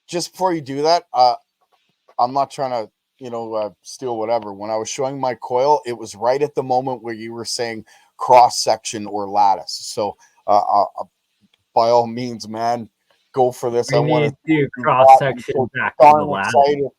just before you do that, I'm not trying to, steal whatever. When I was showing my coil, it was right at the moment where you were saying cross section or lattice. So, by all means, man, go for this. We need to do cross section back to the lattice. Excited.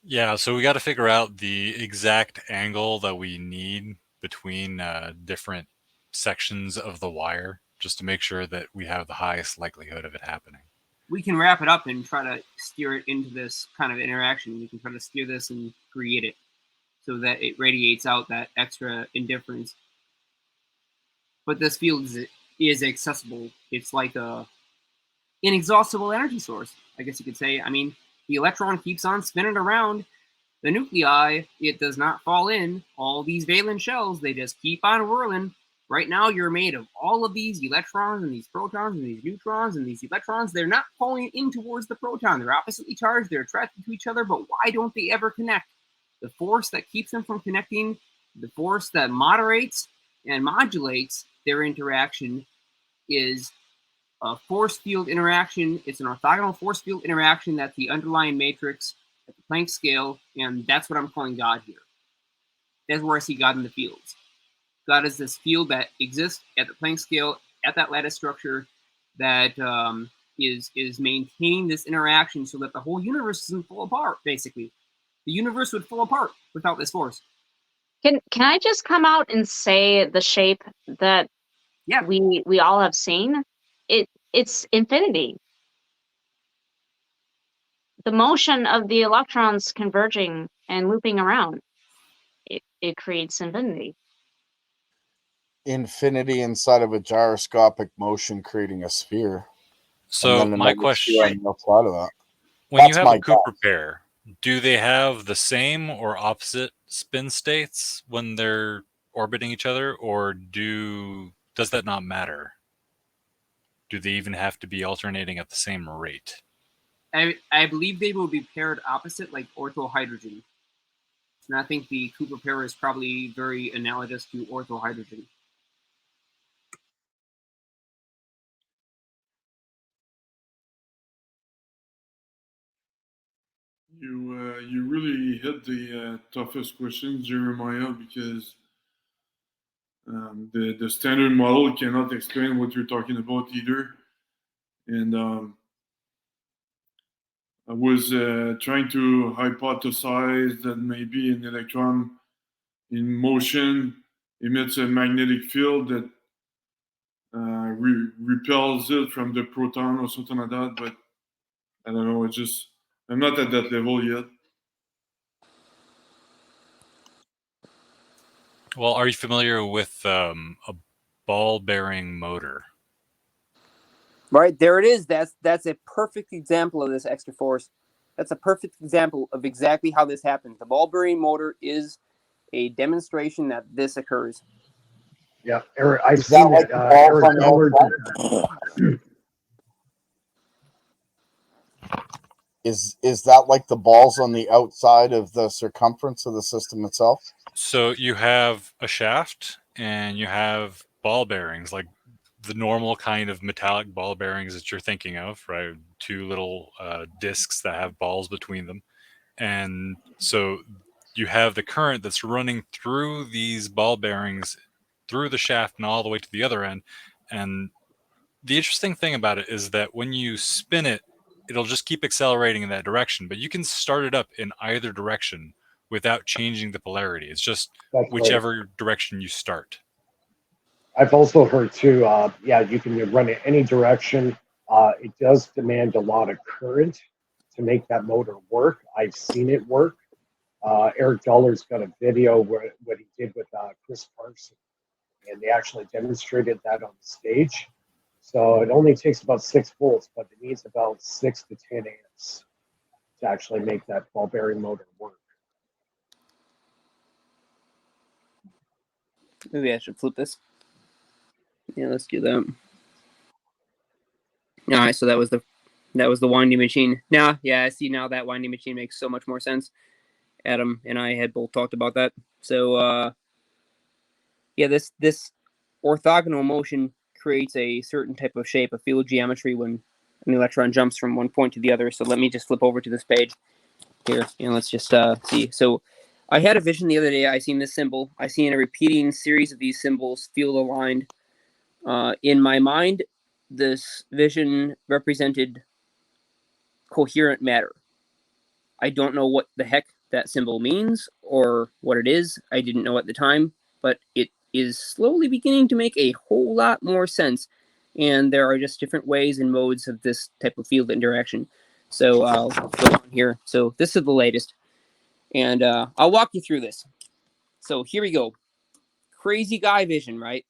Yeah, so we got to figure out the exact angle that we need between different sections of the wire, just to make sure that we have the highest likelihood of it happening. We can wrap it up and try to steer it into this kind of interaction. We can try to steer this and create it so that it radiates out that extra indifference. But this field is accessible. It's like a inexhaustible energy source, I guess you could say. I mean, the electron keeps on spinning around the nuclei. It does not fall in. All these valence shells, they just keep on whirling. Right now, you're made of all of these electrons and these protons and these neutrons and these electrons. They're not pulling in towards the proton. They're oppositely charged. They're attracted to each other, but why don't they ever connect? The force that keeps them from connecting, the force that moderates and modulates their interaction is a force field interaction. It's an orthogonal force field interaction that's the underlying matrix at the Planck scale, and that's what I'm calling God here. That's where I see God in the fields. God is this field that exists at the Planck scale, at that lattice structure, that is maintaining this interaction so that the whole universe doesn't fall apart, basically. The universe would fall apart without this force. Can I just come out and say the shape that we all have seen? It's infinity. The motion of the electrons converging and looping around, it creates infinity. Infinity inside of a gyroscopic motion, creating a sphere. So my question: outside of that. When you have a Cooper pair, do they have the same or opposite spin states when they're orbiting each other, or does that not matter? Do they even have to be alternating at the same rate? I believe they will be paired opposite, like orthohydrogen. And I think the Cooper pair is probably very analogous to orthohydrogen. You really hit the toughest questions, Jeremiah, because the standard model cannot explain what you're talking about either. And I was trying to hypothesize that maybe an electron in motion emits a magnetic field that repels it from the proton or something like that, but I don't know. I'm not at that level yet. Well, are you familiar with a ball-bearing motor? Right, there it is. That's a perfect example of this extra force. That's a perfect example of exactly how this happens. The ball-bearing motor is a demonstration that this occurs. Yeah, Eric, I've seen it. Eric Dollar did that. Is that like the balls on the outside of the circumference of the system itself? So you have a shaft and you have ball bearings, like the normal kind of metallic ball bearings that you're thinking of, right? Two little discs that have balls between them. And so you have the current that's running through these ball bearings, through the shaft and all the way to the other end. And the interesting thing about it is that when you spin it, it'll just keep accelerating in that direction, but you can start it up in either direction without changing the polarity. It's just whichever direction you start. I've also heard too, you can run it any direction. It does demand a lot of current to make that motor work. I've seen it work. Eric Dollar's got a video what he did with Chris Parson, and they actually demonstrated that on stage. So it only takes about 6 volts, but it needs about 6 to 10 amps to actually make that ball bearing motor work. Maybe I should flip this. Yeah, let's do that. All right, so that was the winding machine. Now, I see now that winding machine makes so much more sense. Adam and I had both talked about that. So, this orthogonal motion creates a certain type of shape, a field geometry when an electron jumps from one point to the other. So let me just flip over to this page here, and let's just see. So I had a vision the other day. I seen this symbol. I seen a repeating series of these symbols, field aligned. In my mind, this vision represented coherent matter. I don't know what the heck that symbol means or what it is. I didn't know at the time, but it is slowly beginning to make a whole lot more sense. And there are just different ways and modes of this type of field interaction. So I'll go on here. So this is the latest. And I'll walk you through this. So here we go. Crazy guy vision, right?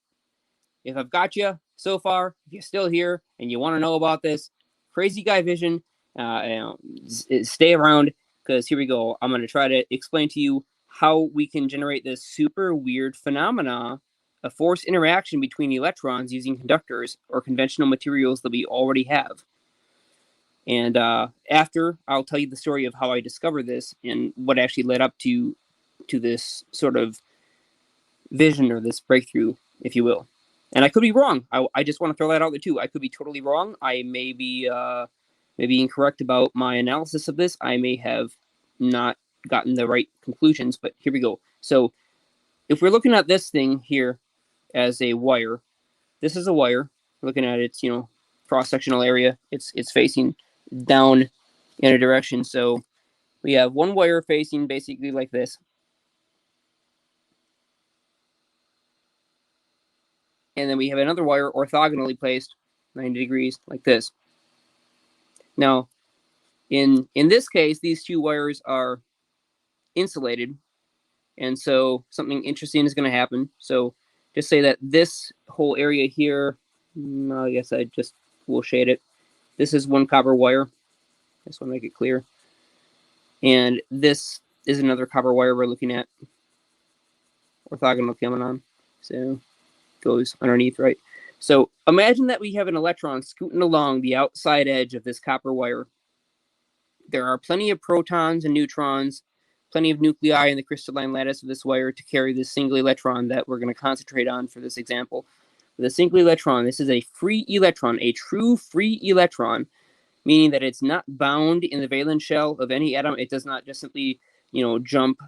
If I've got you so far, if you're still here and you want to know about this, crazy guy vision, stay around, because here we go. I'm going to try to explain to you how we can generate this super weird phenomena, a force interaction between electrons using conductors or conventional materials that we already have. And after, I'll tell you the story of how I discovered this and what actually led up to this sort of vision or this breakthrough, if you will. And I could be wrong. I just want to throw that out there too. I could be totally wrong. I may be incorrect about my analysis of this. I may have not gotten the right conclusions, but here we go. So if we're looking at this thing here as a wire, this is a wire. Looking at its, cross-sectional area, it's facing down in a direction. So we have one wire facing basically like this. And then we have another wire orthogonally placed 90 degrees like this. Now, in this case, these two wires are insulated. And so something interesting is going to happen. So just say that this whole area here, I guess I just will shade it. This is one copper wire. Just want to make it clear. And this is another copper wire we're looking at. Orthogonal coming on. So goes underneath, right? So imagine that we have an electron scooting along the outside edge of this copper wire. There are plenty of protons and neutrons, plenty of nuclei in the crystalline lattice of this wire to carry this single electron that we're going to concentrate on for this example. The single electron, this is a free electron, a true free electron, meaning that it's not bound in the valence shell of any atom. It does not just simply jump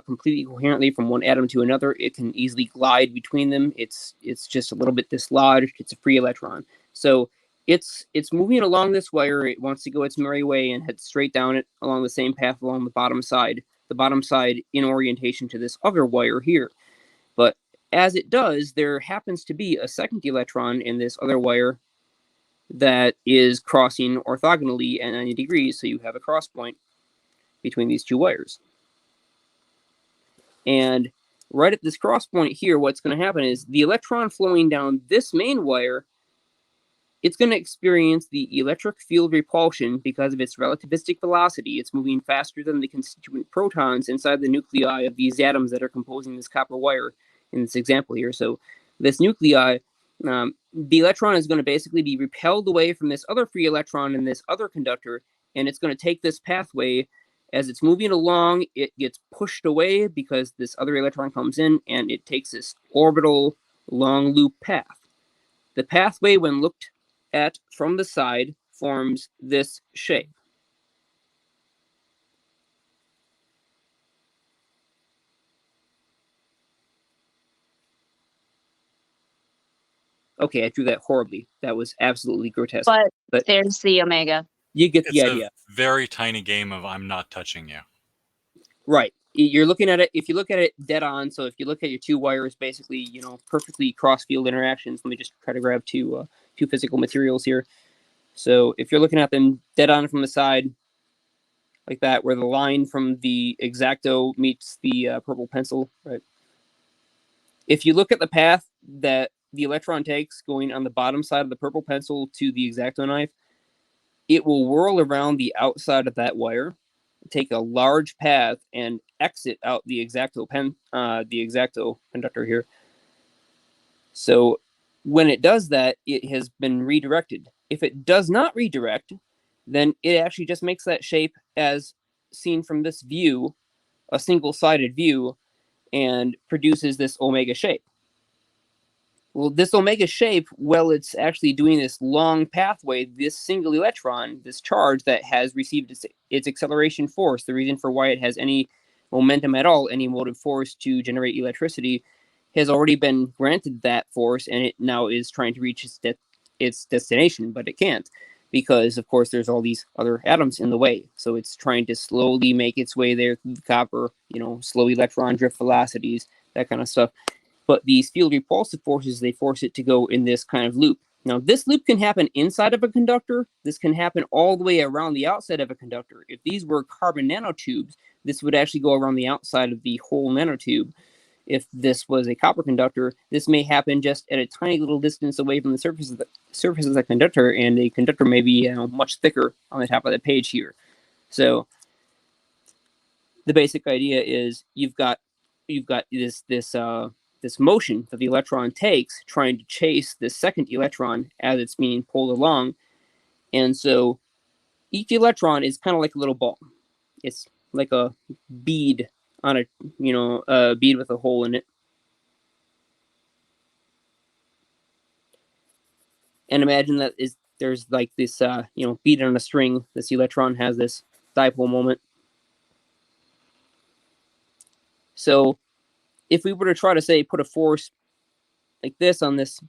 completely coherently from one atom to another. It can easily glide between them. It's just a little bit dislodged. It's a free electron. So it's moving along this wire. It wants to go its merry way and head straight down it along the same path along the bottom side in orientation to this other wire here. But as it does, there happens to be a second electron in this other wire that is crossing orthogonally at 90 degrees. So you have a cross point between these two wires. And right at this cross point here, what's going to happen is the electron flowing down this main wire, it's going to experience the electric field repulsion because of its relativistic velocity. It's moving faster than the constituent protons inside the nuclei of these atoms that are composing this copper wire in this example here. So this nuclei, the electron is going to basically be repelled away from this other free electron in this other conductor, and it's going to take this pathway. As it's moving along, it gets pushed away because this other electron comes in, and it takes this orbital long loop path. The pathway, when looked at from the side, forms this shape. Okay, I drew that horribly. That was absolutely grotesque. But there's the omega. You get the idea. It's a very tiny game of I'm not touching you. Right. You're looking at it, if you look at it dead on, so if you look at your two wires, basically, perfectly cross field interactions. Let me just try to grab two physical materials here. So if you're looking at them dead on from the side, like that, where the line from the X-acto meets the purple pencil, right? If you look at the path that the electron takes going on the bottom side of the purple pencil to the X-acto knife, it will whirl around the outside of that wire, take a large path, and exit out the X-acto conductor here. So when it does that, it has been redirected. If it does not redirect, then it actually just makes that shape as seen from this view, a single-sided view, and produces this omega shape. Well, this omega shape, well, it's actually doing this long pathway, this single electron, this charge that has received its acceleration force, the reason for why it has any momentum at all, any motive force to generate electricity, has already been granted that force, and it now is trying to reach its destination, but it can't, because, of course, there's all these other atoms in the way. So it's trying to slowly make its way there through the copper, slow electron drift velocities, that kind of stuff. But these field repulsive forces, they force it to go in this kind of loop. Now, this loop can happen inside of a conductor. This can happen all the way around the outside of a conductor. If these were carbon nanotubes, this would actually go around the outside of the whole nanotube. If this was a copper conductor, this may happen just at a tiny little distance away from the surface of the conductor, and the conductor may be much thicker on the top of the page here. So the basic idea is you've got this motion that the electron takes, trying to chase the second electron as it's being pulled along. And so each electron is kind of like a little ball. It's like a bead on a bead with a hole in it. And imagine that there's like this bead on a string. This electron has this dipole moment. So if we were to try to say put a force like this on this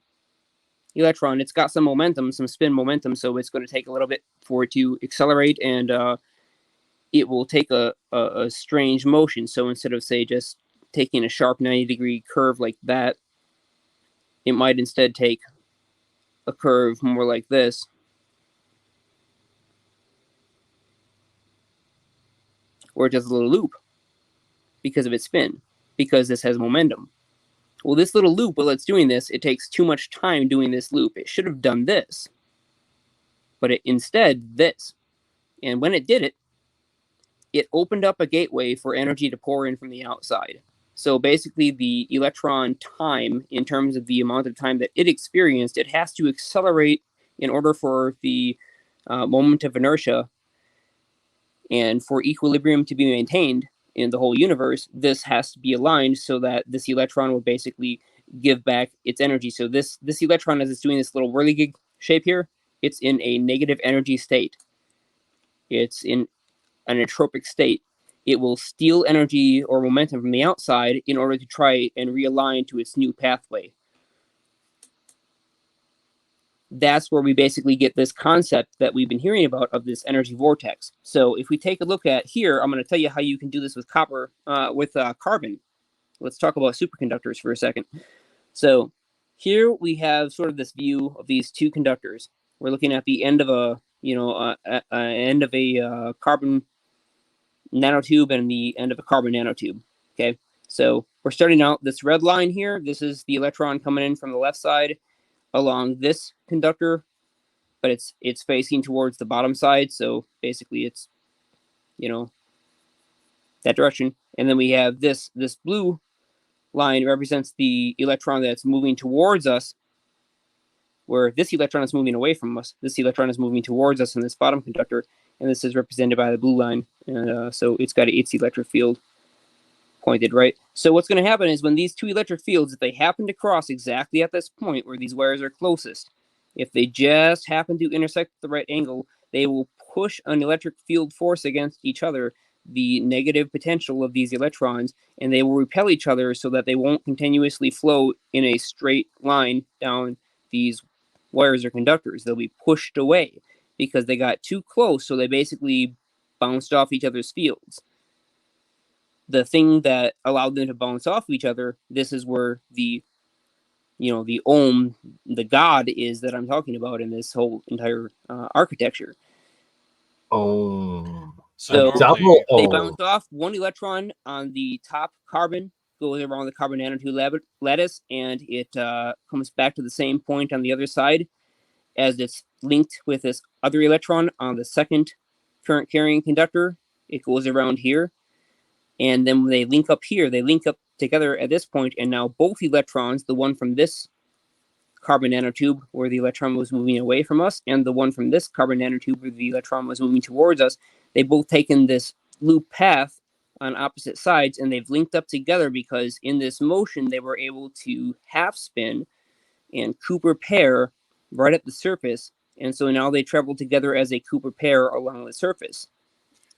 electron, it's got some momentum, some spin momentum, so it's going to take a little bit for it to accelerate, and it will take a strange motion. So instead of, say, just taking a sharp 90-degree curve like that, it might instead take a curve more like this. Or it does a little loop because of its spin, because this has momentum. Well, this little loop, while it's doing this, it takes too much time doing this loop. It should have done this, but it instead this. And when it did it, it opened up a gateway for energy to pour in from the outside. So basically, the electron time, in terms of the amount of time that it experienced, it has to accelerate in order for the moment of inertia and for equilibrium to be maintained in the whole universe. This has to be aligned so that this electron will basically give back its energy. So this electron, as it's doing this little whirligig shape here, it's in a negative energy state. It's in an entropic state. It will steal energy or momentum from the outside in order to try and realign to its new pathway. That's where we basically get this concept that we've been hearing about of this energy vortex. So if we take a look at here, I'm going to tell you how you can do this with carbon. Let's talk about superconductors for a second. So here we have sort of this view of these two conductors. We're looking at the end of a carbon nanotube and the end of a carbon nanotube. Okay, so we're starting out this red line here. This is the electron coming in from the left side along this conductor, but it's facing towards the bottom side. So basically, it's that direction. And then we have this blue line represents the electron that's moving towards us, where this electron is moving away from us. This electron is moving towards us in this bottom conductor, and this is represented by the blue line. And so it's got its electric field pointed right. So what's going to happen is when these two electric fields, if they happen to cross exactly at this point where these wires are closest, if they just happen to intersect at the right angle, they will push an electric field force against each other, the negative potential of these electrons, and they will repel each other so that they won't continuously flow in a straight line down these wires or conductors. They'll be pushed away because they got too close, so they basically bounced off each other's fields. The thing that allowed them to bounce off each other, this is where the ohm, the God is that I'm talking about in this whole entire architecture. Oh, so double they ohm. bounce off. One electron on the top carbon goes around the carbon nanotube lattice, and it comes back to the same point on the other side as it's linked with this other electron on the second current carrying conductor. It goes around here. And then when they link up here, they link up together at this point, and now both electrons, the one from this carbon nanotube where the electron was moving away from us, and the one from this carbon nanotube where the electron was moving towards us, they both taken this loop path on opposite sides, and they've linked up together because in this motion, they were able to half spin and Cooper pair right at the surface. And so now they travel together as a Cooper pair along the surface.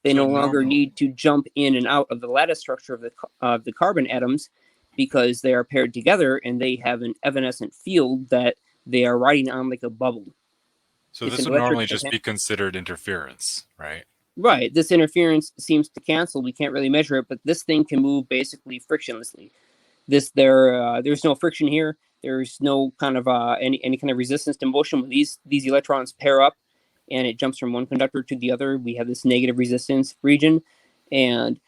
They no longer need to jump in and out of the lattice structure of the carbon atoms because they are paired together and they have an evanescent field that they are riding on like a bubble. So this would normally just be considered interference, right? Right. This interference seems to cancel. We can't really measure it, but this thing can move basically frictionlessly. There's no friction here. There's no kind of any kind of resistance to motion. When these electrons pair up and it jumps from one conductor to the other, we have this negative resistance region, and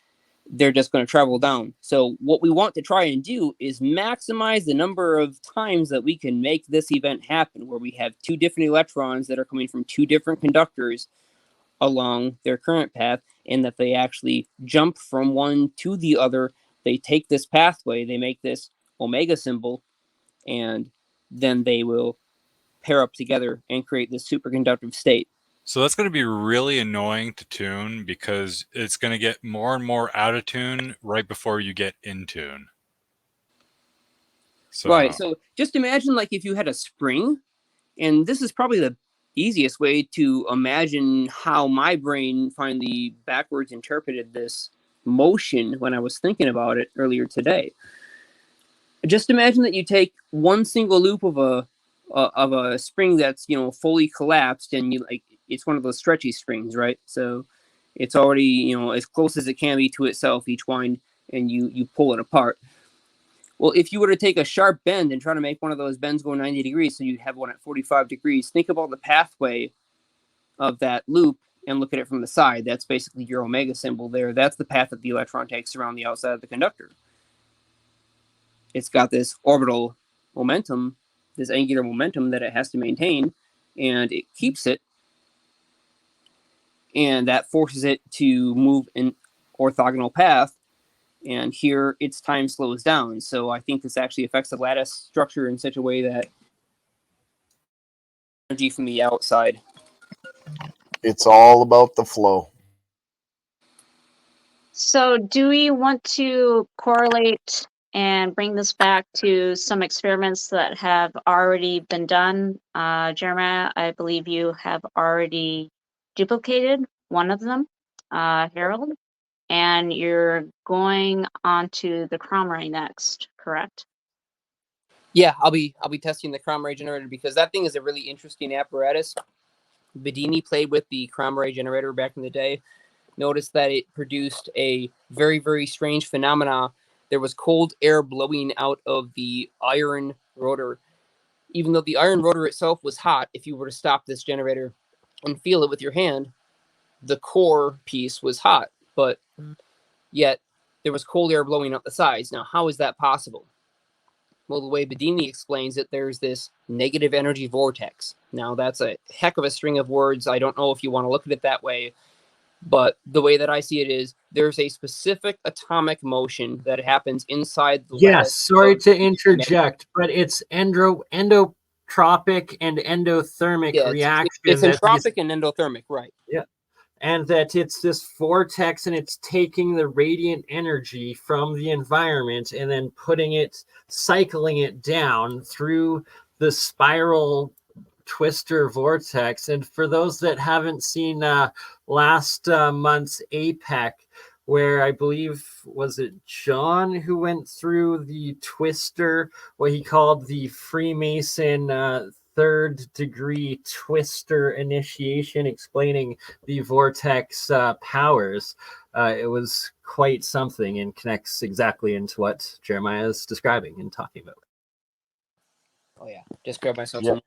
they're just going to travel down. So what we want to try and do is maximize the number of times that we can make this event happen, where we have two different electrons that are coming from two different conductors along their current path, and that they actually jump from one to the other. They take this pathway, they make this omega symbol, and then they will pair up together and create this superconductive state. So that's going to be really annoying to tune because it's going to get more and more out of tune right before you get in tune. Right. So just imagine like if you had a spring, and this is probably the easiest way to imagine how my brain finally backwards interpreted this motion when I was thinking about it earlier today. Just imagine that you take one single loop of a spring that's fully collapsed, and it's one of those stretchy springs, right? So it's already as close as it can be to itself, each wind, and you pull it apart. Well, if you were to take a sharp bend and try to make one of those bends go 90 degrees, so you have one at 45 degrees, think about the pathway of that loop and look at it from the side. That's basically your omega symbol there. That's the path that the electron takes around the outside of the conductor. It's got this orbital momentum, this angular momentum that it has to maintain, and it keeps it. And that forces it to move in orthogonal path. And here its time slows down. So I think this actually affects the lattice structure in such a way that energy from the outside. It's all about the flow. So do we want to correlate and bring this back to some experiments that have already been done? Jeremiah, I believe you have already duplicated one of them, Harold. And you're going on to the CromRay next, correct? Yeah, I'll be testing the CromRay generator because that thing is a really interesting apparatus. Bedini played with the CromRay generator back in the day. Noticed that it produced a very, very strange phenomena. There was cold air blowing out of the iron rotor. Even though the iron rotor itself was hot, if you were to stop this generator and feel it with your hand, the core piece was hot. But yet there was cold air blowing out the sides. Now, how is that possible? Well, the way Bedini explains it, there's this negative energy vortex. Now, that's a heck of a string of words. I don't know if you want to look at it that way, but the way that I see it is there's a specific atomic motion that happens inside the Yes, sorry to interject, but it's endotropic and endothermic reaction. It's entropic and endothermic, right? Yeah. And that it's this vortex and it's taking the radiant energy from the environment and then cycling it down through the spiral twister vortex. And for those that haven't seen last month's APEC, where I believe, was it John who went through the twister, what he called the Freemason third degree twister initiation, explaining the vortex powers. It was quite something and connects exactly into what Jeremiah is describing and talking about. Oh yeah, just grab myself some.